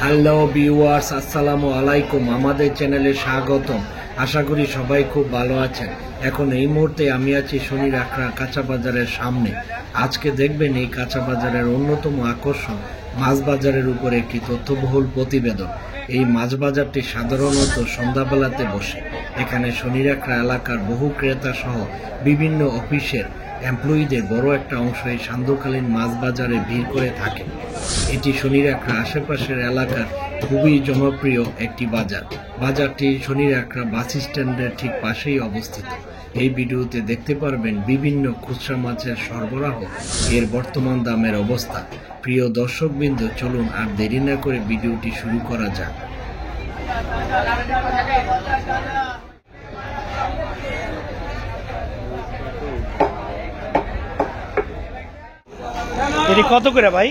Hello viewers, আসসালামু আলাইকুম। আমাদের চ্যানেলে স্বাগতম। আশা করি সবাই খুব ভালো আছেন। এখন এই মুহূর্তে আমি আছি শনির আখড়া কাঁচা বাজারের সামনে। আজকে দেখবেন এই কাঁচা বাজারের অন্যতম আকর্ষণ মাছ বাজারের উপর একটি তথ্যবহুল প্রতিবেদন। এই মাছ বাজারটি সাধারণত সন্ধ্যাবেলাতে বসে। এখানে শনির আখড়া এলাকার বহু ক্রেতা সহ বিভিন্ন অফিসের এমপ্লয়ীদের বড় একটা অংশ এই সান্ধ্যকালীন মাছ বাজারে ভিড় করে থাকে। এটি শনির আখড়া আশেপাশের এলাকার খুবই জনপ্রিয় একটি বাজার। বাজারটি শনির আখড়া বাস স্ট্যান্ডের ঠিক পাশেই অবস্থিত। এই ভিডিওতে দেখতে পারবেন বিভিন্ন খুচরা মাছের সরবরাহ, এর বর্তমান দামের অবস্থা। প্রিয় দর্শকবৃন্দ, চলুন আর দেরি না করে ভিডিওটি শুরু করা যাক। এটি কত করে ভাই?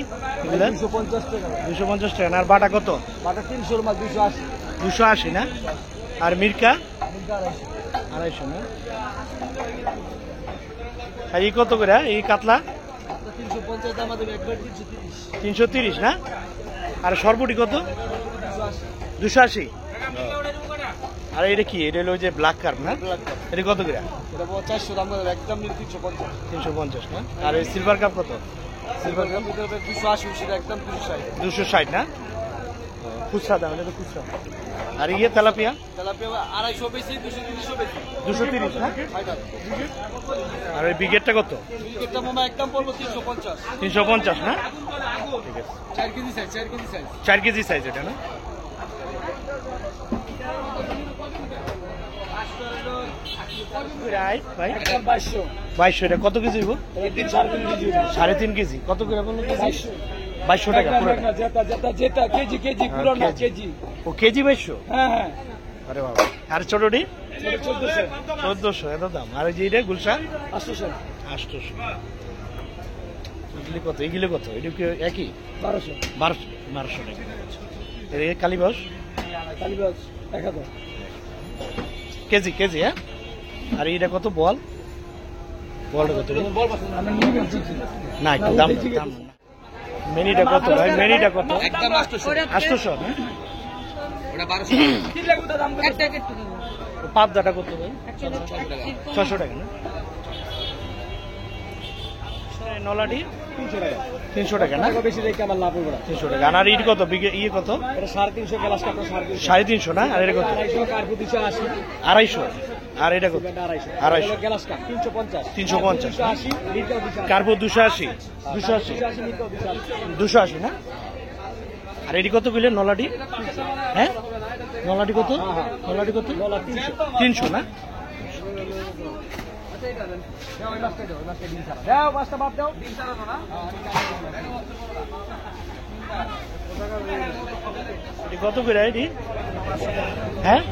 250 টাকা। 250 টাকা। আর বাটা কত? বাটা 300 মাছ 280। 280 না? আর মির্কা? 250 না? আর এই কত করে? এই কাতলা 350 দাম দেবে একবার 330। 330 না? আর সরপুটি কত? 280। আর এটা কি? এটা হলো যে ব্ল্যাক কার্প না? এটা কত করে? এটা 400 দাম দেবে একদম 350। 350 না? আর এই সিলভার কাপ কত? সিলভার কাপ এটা 280, সেটা একদম 260। 260 না? খুচরা দাম, এটা তো খুচরা। আর ইয়ে তেলাপিয়া? তেলাপিয়া 250 বেশি, 230 বেশি। 230 না? ফাইনাল। আর এই বিগেটটা কত? এটা মামা একদম পড়বে 350। 350 না? ঠিক আছে। 4 KG size, 4 KG size. 4 KG size এটা না? ভাই 2200। এটা কত কেজি হইব? 3.5 কেজি। কত করে বললো? 2200 টাকা পুরো। যেটা কেজি কেজি পুরো না কেজি। ও কেজি 2200? হ্যাঁ হ্যাঁ। আরে বাবা। আর ছোটটি 1400। 1400 এত দাম। আর এই যে এটা গুলশা 800। 800। এগুলি কত? এগুলি কত? এটা কি একই? 1200। 1200 টাকা। এর এই কালীবাস কালীবাস 1000 কেজি কেজি। হ্যাঁ। আর এইটা কত? বল বলটা কত? না একটু দাম দাম। মেনিটা কত ভাই? মেনিটা কত? একদম 800। 800 না? ওটা 1200। কি লাগবে দাম? একটা পাবদাটা কত ভাই? 600 টাকা না? নলাটি 300 টাকা। 300 টাকা না? বেশি রেখে আমার লাভ হবে না। 300 টাকা। আর ইট কত? ইয়ে কত? এটা 350 গ্লাস কাপ 350। 350 না? আর এটা কত? 250 কার্পু 280। 250। আর এটা কত? 250 গ্লাস কাপ 350। 350 280 লিটার 280। কার্পো 280। 280 280 লিটার 280। 280 না? আর এটি কত কইলেন নলাটি? হ্যাঁ, নলাটি কত? নলাটি কত? 300 না? দাও পাঁচটা বাদ দাও। এটি কত করে এটি? হ্যাঁ,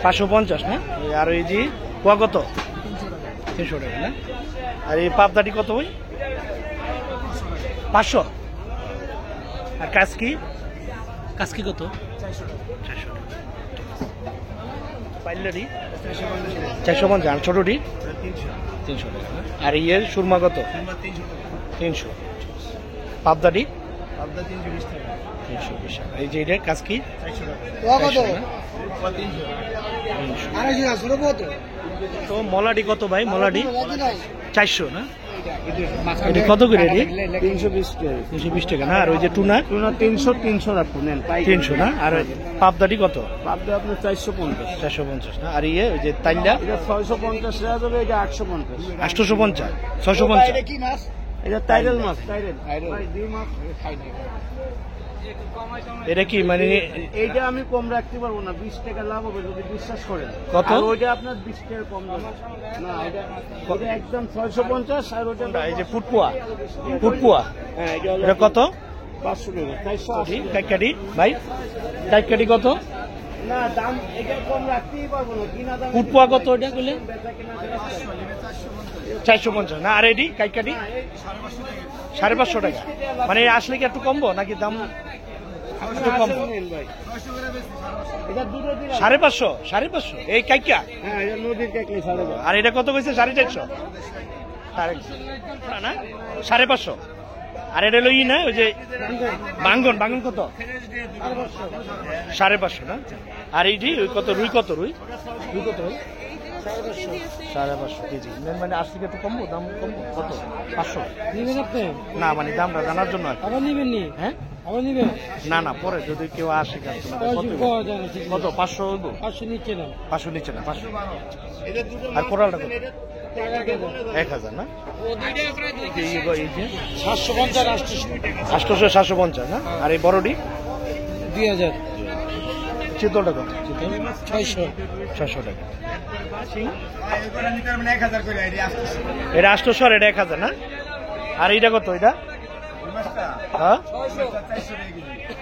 550 না? আর এই যে পোয়া কত? 300 টাকা না? আর এই পাবদাটি কত ভাই? 500। আর কাসকি? কাসকি কত? 400 টাকা। পাইলারি 450। আর ছোটটি 300 টাকা না? আর ইয়ের সুরমা কত? 300। পাবদাটি 320 টাকা। 320 টাকা। এই যে এটা কাসকি 400 টাকা। 300। তো মলাডি কত ভাই? মলাডি 400 না? এটা কত করে? 320 টাকা। 320 টাকা না? আর ওই যে টুনা 300 রাখুন 300 না? আর পাবদাটি কত? বাদ দাও আপনার 450। 450 না? আর ইয়ে ওই যে তাইলা এটা 650 টাকা দেবে, এটা 850। 850 650। এটা কি মাছ? এটা টাইরেল মাছ। টাইরেল ভাই দুই মাছ খাই না। এটা কি মানে? এইটা আমি কম রাখতে পারবো না, 20 টাকা লাভ হবে যদি বিশ্বাস করেন। কত? আর ওইটা আপনার 20 টাকা কম দেবে না। এটা একদম 650। আর ওটা এই যে ফুটপুয়া ফুটপুয়া হ্যাঁ, এটা হলো এটা কত? 500 টাকা। 480 টাইকাটি ভাই, টাইকাটি কত? না দাম এটা কম রাখতেই পারবো না। কিনা দাম ফুটপুয়া কত? এটা বলে বেচা কিনা 450 না? আর এটি কাইকাটি 550 টাকা। মানে আসলে কি একটু কমবো নাকি দাম একটু কম? ভাই এটা দুটো দিন 550 550 এই কাইকা। হ্যাঁ, এটা নদীর কাকলি ছাড়া আর এটা কত কইছে? 450 না? 550 আর এটা হলো ই না ওই যে বাঙ্গন, বাঙ্গন কত? 550 না? আর এইটি ওই কত রুই, কত রুই? রুই কত রুই? 550 কেজি। মানে আজ থেকে একটু কমবো, দাম কমবো কত? 500 নিবেন আপনি? না, মানে দামটা জানার জন্য আর কি। আবার নিবেন নি? হ্যাঁ, আবার নিবেন? না না, পরে যদি কেউ আসে কাস্টমার কত কত 500 হইব? 500 নিচে না। 500 নিচে না, 500। আর কোরালটা কত? 1000 না? এই যে 750 800 750 না? আর এই বড়ডি 2000 চিতলটা কত? চিতল 600 600 টাকা। এটা 800 আর এটা 1000 না? আর এইটা কত? এটা হ্যাঁ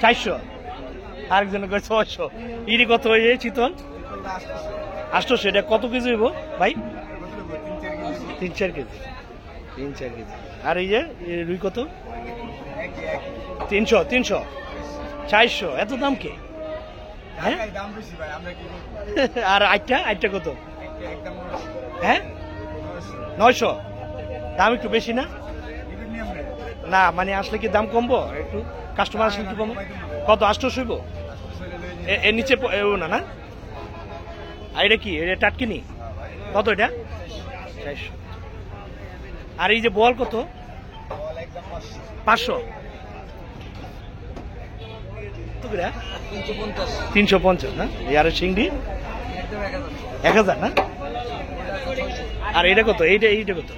400, আরেকজন 600। ইডি কত হয়ে যায় চিতল? 800। এটা কত কেজি হইব ভাই? 3-4 কেজি। 3-4 কেজি। আর এই যে রুই কত? 300 400। এত দাম কে? হ্যাঁ, আর আইটা কত? হ্যাঁ 900। দাম একটু বেশি না? না, মানে আসলে কি দাম কমবো একটু? কাস্টমার আসলে একটু কমবো। কত? 800 হইব? এর নিচে না না? আর এটা কি? এটা টাটকিনি কত? এটা 400। আর এই যে বল কত? 500। 350 না? আর চিংড়ি 1000 না? আর এটা কত? এইটা কত?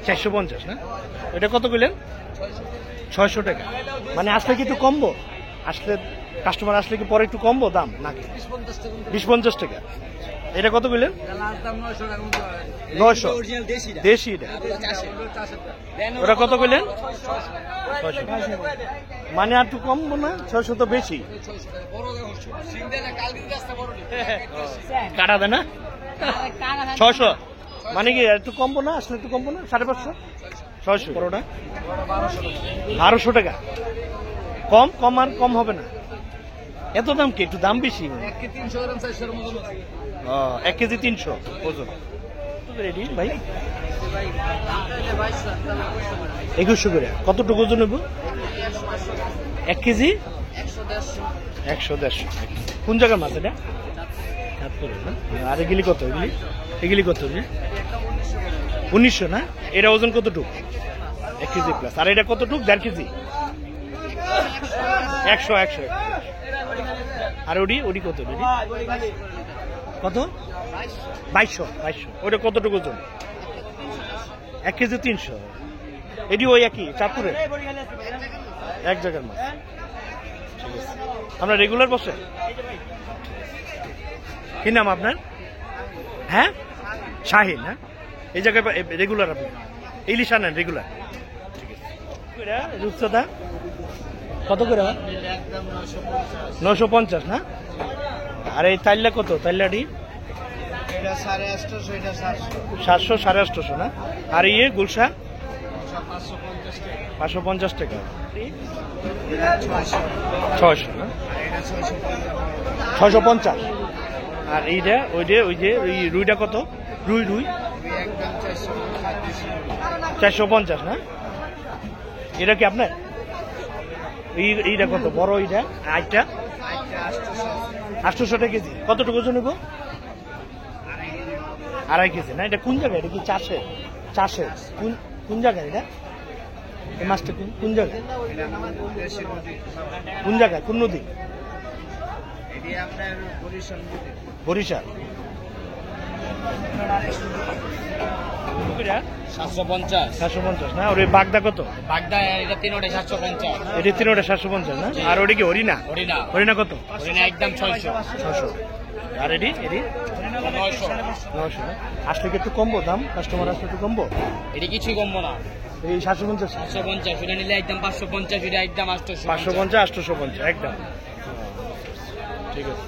450 না? এটা কত কইলেন? 600 টাকা। মানে আসলে কি একটু কমবো? আসলে কাস্টমার আসলে কি পরে একটু কমবো দাম নাকি? 20-50 টাকা। এটা কত কইলেন? 900 দেশি। এটা ওটা কত কইলেন? 600। মানে আর একটু কমবো না? 600 তো বেশি। কাটা দেয় না? 600 মানে কি একটু কমবো না? আসলে একটু কমবো না? 550 600। বড়টা 1200 টাকা। কম কম আর কম হবে না? এত দাম কি? একটু দাম বেশি। 1 কেজি 300 ওজন। রেডি ভাই 2100 করে। কতটুকু ওজন নেব? 1 কেজি 100-150। কোন জায়গার মাছ এটা? আর এগুলি কত? এগুলি কত? 1900 না? এটা ওজন কতটুক? 1 কেজি প্লাস। আর এটা কতটুক? 1.5 কেজি 100। আর ওডি কত? কত? 2200। ওটা কতটুকু ওজন? 1 কেজি 300। এটি ওই একই চাঁদপুরে এক জায়গার মাছ। ঠিক আছে, আমরা রেগুলার বসে। কি নাম আপনার? হ্যাঁ শাহিন। হ্যাঁ, এই জায়গায় রেগুলার আপনি ইলিশ আনেন রেগুলার? ঠিক আছে। রূপচাঁদা কত করে? 950 না? আর এই তাইল্লা কত? তাইল্লাটি 700 850 না? আর ইয়ে গুলশা 550 টাকা। 600 না? 650। আর এইটা ওই যে রুইটা কত? রুই 450 না? এটা কি আপনার? এইটা কত? বড় এইটা আইটা 800 টাকা কেজি। কতটুকু ওজন নেব? 2.5 কেজি না? এটা কোন জায়গায়? এটা কি চাষের কোন জায়গায় এটা? এই মাছটা কোন জায়গায়? কোন জায়গায়? কোন নদী? বরিশাল। 750 না? আর ওই বাগদা কত? বাগদা এটা 3ওটা 750। এটা 3ওটা 750 না? আর ওটা কি হরিণা কত? হরিণা একদম 600। আর এটি 900 না? আসলে কি একটু কমবো দাম? কাস্টমার আসলে একটু কমবো? এটা কিছুই কমবো না। এই 750 750 এটা নিলে একদম 550, এটা একদম 800। 550 850 একদম। ঠিক আছে।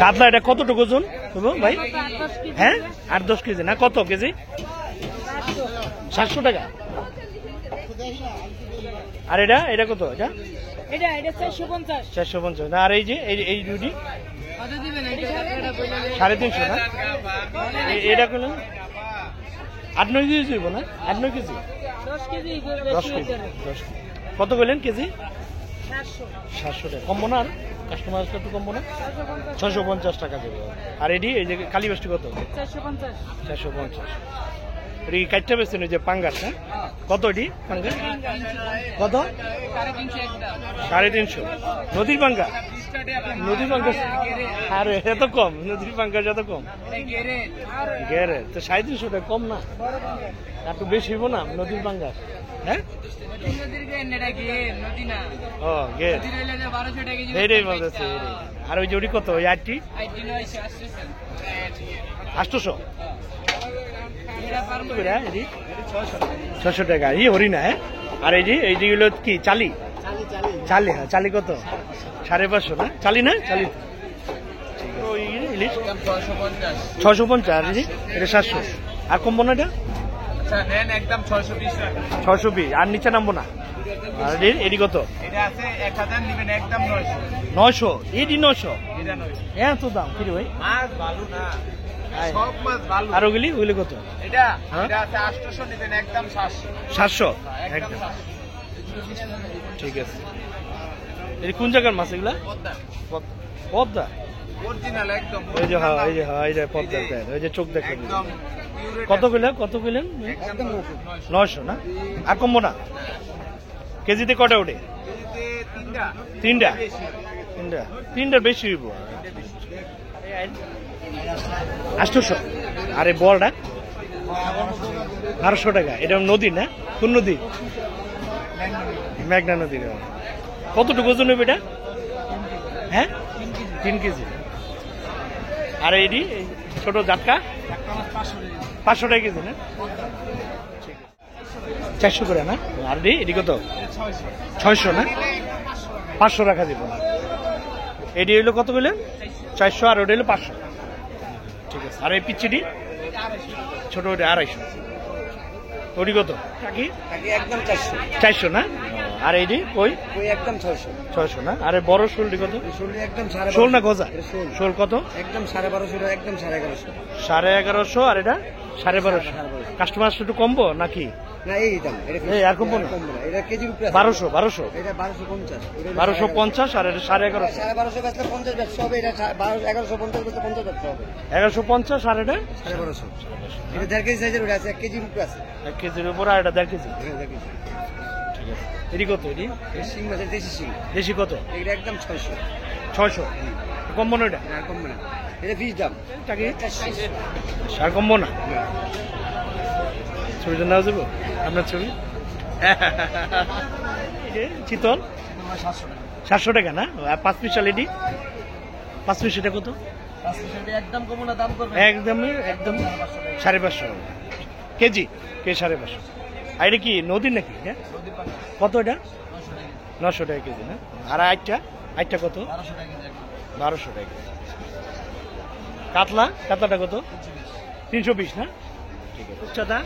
কাতলা এটা কতটুকু ওজন ভাই? হ্যাঁ 8-10 কেজি না? কত কেজি? 700 টাকা। আর এটা এটা কত এটা? এটা 450 450 না। আর এই যে এই রুটি কত দিবেন? 350 না। এটা কোন 8-9 কেজি হইব না? 8-9 কেজি 10 কেজি 10 কেজি 10 কত বললেন কেজি? 700 700 টাকা কমবো না? আর কাস্টমার একটু কমবো না? 650 টাকা দেবো। আর এডি এই যে কালীবাসটি কত? 450 450। এটি কাটতে পেয়েছেন ওই যে পাঙ্গাস, হ্যাঁ কত এটি পাঙ্গাস? কত? 350। নদীর পাঙ্গা? নদীর পাঙ্গাস আরে এত কম? নদীর পাঙ্গাস এত কম? গেরে তো 350 টাকা কম না? একটু বেশি হইব না নদীর পাঙ্গাস? হ্যাঁ ও গে এইটাই বলতেছে। আর ওই জড়ি কত? ওই 800 600 টাকা। এই হরিণা, হ্যাঁ। আর এই যে হলো কি চালি? চালি, হ্যাঁ চালি কত? 550 না? চালি না? চালি ওই ইলিশ 650। আর এটা 700। আর কমবো না? এটা একদম 620। আর নিচে নামবো না? আর এডি কত? এটা আছে 1000 নেবেন একদম 900। এডি 900? এটা 900। এত দাম কি রে ভাই? মাছ ভালো না, সব মাছ ভালো। আর ওগুলি কত? এটা হ্যাঁ? এটা আছে 800 নেবেন একদম 700। 700 একদম একদম। ঠিক আছে। এই কোন জায়গার মাছ এগুলা? পদ্মা? অরিজিনাল একদম। এই যে হ্যাঁ এই যে হ্যাঁ এই যে পদ্মা, ওই যে চোখ দেখেন। একদম কত কইলেন? একদম 900 না? আর কমবো না? কেজিতে কটা ওঠে? তিনটা। তিনটা বেশি হইব। 800। আর এই বলটা 1200 টাকা। এটা নদী না? কোন নদী? মেঘনা নদী। কতটুকু ওজন হইবে এটা? হ্যাঁ 3 কেজি। আর এইটি ছোট জাটকা 500 টাকা কেজি না? 400 করে না? আর এটি কত? 600 না? 500 রাখা দিব। এটি হইলো কত বললেন? 400। আর ওটা হইলো 500। ঠিক আছে। আর এই পিচ্ছিটি ছোট ওটা 250। ওটি কত? কাকি একদম 400। 400 না? আর এইটি কই? ওই একদম 600। 600 না? আর বড় শোলটি কত? শোল একদম 1250। শোল না গজা? শোল কত? একদম 1250, একদম 1150। 1150। আর এটা 1250। কাস্টমার একটু কমবো নাকি? না এই দাম এটা এই আর কমবো না? এটা কেজির উপরে 1200। এটা 1250। 1250। আর এটা 1150। 1250 বেচলে 50 বেচতে হবে। এটা 1150 বেচলে 50 বেচতে হবে। 1150। আর এটা 1250। এটা 1.5 কেজি সাইজের ওটা আছে, 1 কেজির উপরে আছে। 1 কেজির উপর। আর এটা 1.5 কেজি। এটা 1 কেজি। ঠিক আছে। এটি কত? এটি এই শিং মাছের দেশি শিং। দেশি কত? এটা একদম 600। 600। কমবো না এটা? আর কমবে না। এটা ফিস দাম। টাকি আর কমবো না? ছবিটা নাও যাবো আপনার ছবি? চিতল 700 টাকা না? আর 5 পিস অলরেডি 5 পিস। এটা কত? একদম কমবে না, দাম করবে। একদম 550 কেজি। 550। আর এটা কি নদীর নাকি? কত এটা? 900 টাকা কেজি না? আর আইটা কত? 1200 টাকা। কাতলাটা কত? 320 না? ঠিক আছে। উচ্চতা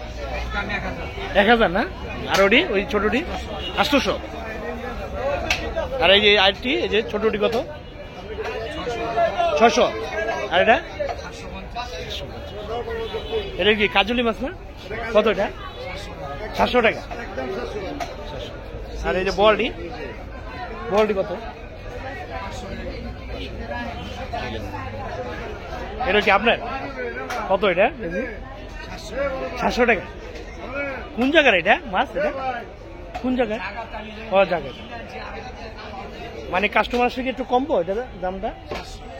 1000 না? আর ওই ছোটটি 800। আর এই যে আইটি এই যে ছোটটি কত? 600। আর এটা কি কাজলি মাছ না? কত এটা? 700 টাকা। আর এই যে বলটি কত? এটা কি আপনার? কত এটা? 700 টাকা। কোন জায়গার এটা মাছ? এটা কোন জায়গায়? ও জায়গা মানে কাস্টমার থেকে একটু কমবো এটা দামটা?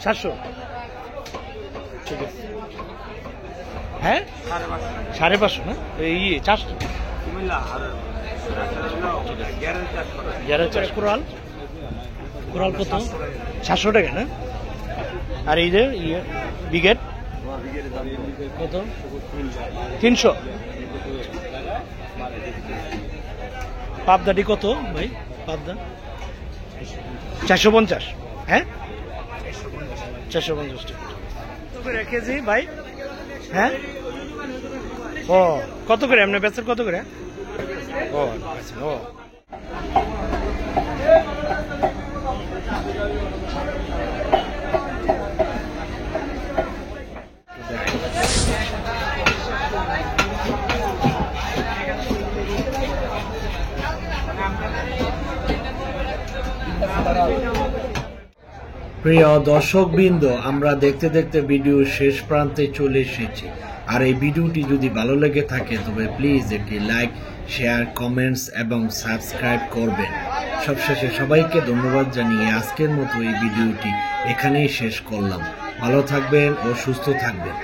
700। ঠিক আছে। হ্যাঁ 550 না? এই 400। কোরাল কত? 700 টাকা না? আর এই যে বিগেট কত? 300। পাবদাটি কত ভাই? পাবদা 450। হ্যাঁ 450 টাকা কেজি ভাই। হ্যাঁ ও কত করে? আপনার বেচার কত করে? ও প্রিয় দর্শকবৃন্দ, আমরা দেখতে দেখতে ভিডিও শেষ প্রান্তে চলে এসেছি। আর এই ভিডিওটি যদি ভালো লেগে থাকে তবে প্লিজ একটি লাইক, শেয়ার, কমেন্টস এবং সাবস্ক্রাইব করবেন। সবশেষে সবাইকে ধন্যবাদ জানিয়ে আজকের মতো এই ভিডিওটি এখানেই শেষ করলাম। ভালো থাকবেন ও সুস্থ থাকবেন।